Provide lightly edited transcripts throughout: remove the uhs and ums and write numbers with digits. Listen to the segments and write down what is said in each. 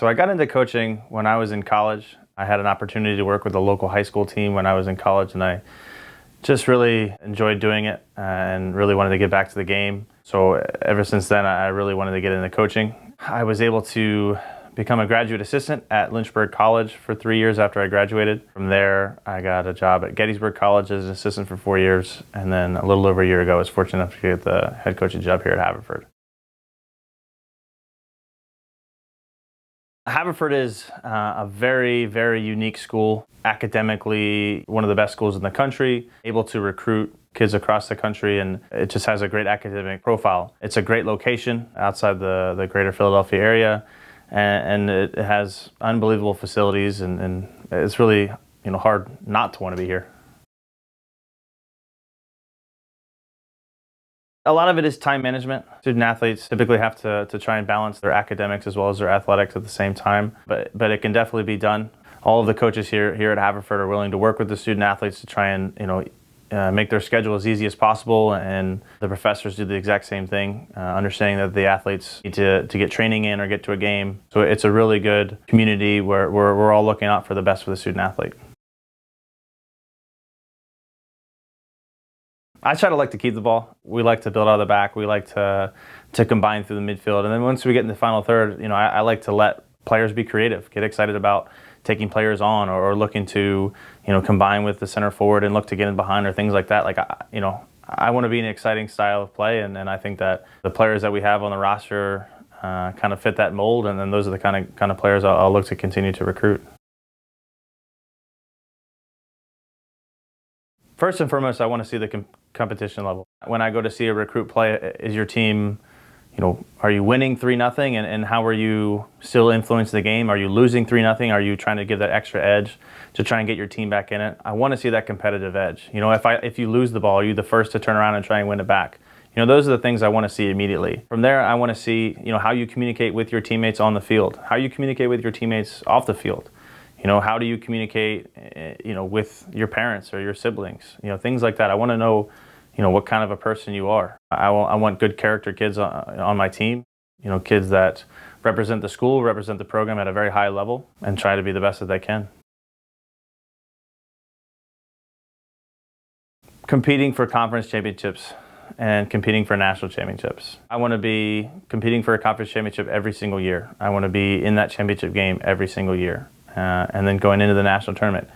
So I got into coaching when I was in college. I had an opportunity to work with a local high school team when I was in college, and I just really enjoyed doing it and really wanted to get back to the game. So ever since then, I really wanted to get into coaching. I was able to become a graduate assistant at Lynchburg College for 3 years after I graduated. From there, I got a job at Gettysburg College as an assistant for 4 years, and then a little over a year ago, I was fortunate enough to get the head coaching job here at Haverford. Haverford is a very, very unique school. Academically, one of the best schools in the country, able to recruit kids across the country, and it just has a great academic profile. It's a great location outside the greater Philadelphia area, and it has unbelievable facilities, and it's really hard not to want to be here. A lot of it is time management. Student athletes typically have to try and balance their academics as well as their athletics at the same time, but it can definitely be done. All of the coaches here at Haverford are willing to work with the student athletes to try and make their schedule as easy as possible, and the professors do the exact same thing, understanding that the athletes need to get training in or get to a game. So it's a really good community where we're all looking out for the best for the student athlete. I try to like to keep the ball. We like to build out of the back. We like to combine through the midfield. And then once we get in the final third, I like to let players be creative, get excited about taking players on or looking to, combine with the center forward and look to get in behind or things like that. I want to be an exciting style of play, and I think that the players that we have on the roster kind of fit that mold, and then those are the kind of players I'll look to continue to recruit. First and foremost, I want to see the competition level. When I go to see a recruit play, is your team, are you winning 3-0, and how are you still influencing the game? Are you losing 3-0? Are you trying to give that extra edge to try and get your team back in it? I want to see that competitive edge. If you lose the ball, are you the first to turn around and try and win it back? Those are the things I want to see immediately. From there, I want to see, how you communicate with your teammates on the field, how you communicate with your teammates off the field. How do you communicate, with your parents or your siblings? Things like that. I want to know, what kind of a person you are. I want good character kids on my team. Kids that represent the school, represent the program at a very high level, and try to be the best that they can. Competing for conference championships and competing for national championships. I want to be competing for a conference championship every single year. I want to be in that championship game every single year. And then going into the national tournament,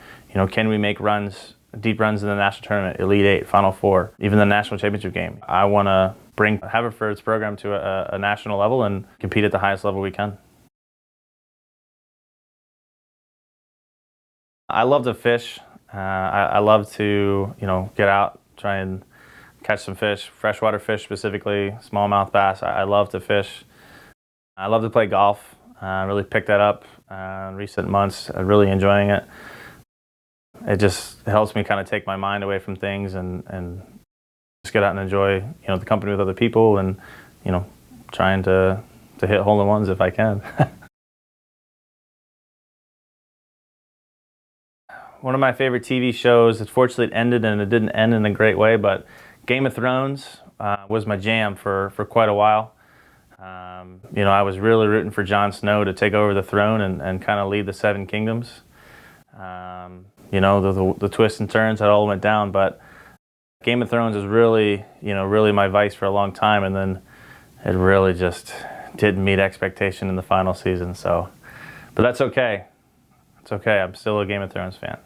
can we make deep runs in the national tournament, Elite Eight, Final Four, even the national championship game? I want to bring Haverford's program to a national level and compete at the highest level we can. I love to fish. I love to, get out, try and catch some fish, freshwater fish specifically, smallmouth bass. I love to fish. I love to play golf. I really picked that up in recent months. I'm really enjoying it. It just helps me kind of take my mind away from things and just get out and enjoy, the company with other people and, trying to hit hole-in-ones if I can. One of my favorite TV shows, unfortunately it ended, and it didn't end in a great way, but Game of Thrones was my jam for quite a while. I was really rooting for Jon Snow to take over the throne and kind of lead the Seven Kingdoms. The twists and turns that all went down, but Game of Thrones is really, really my vice for a long time, and then it really just didn't meet expectation in the final season. But that's okay. It's okay. I'm still a Game of Thrones fan.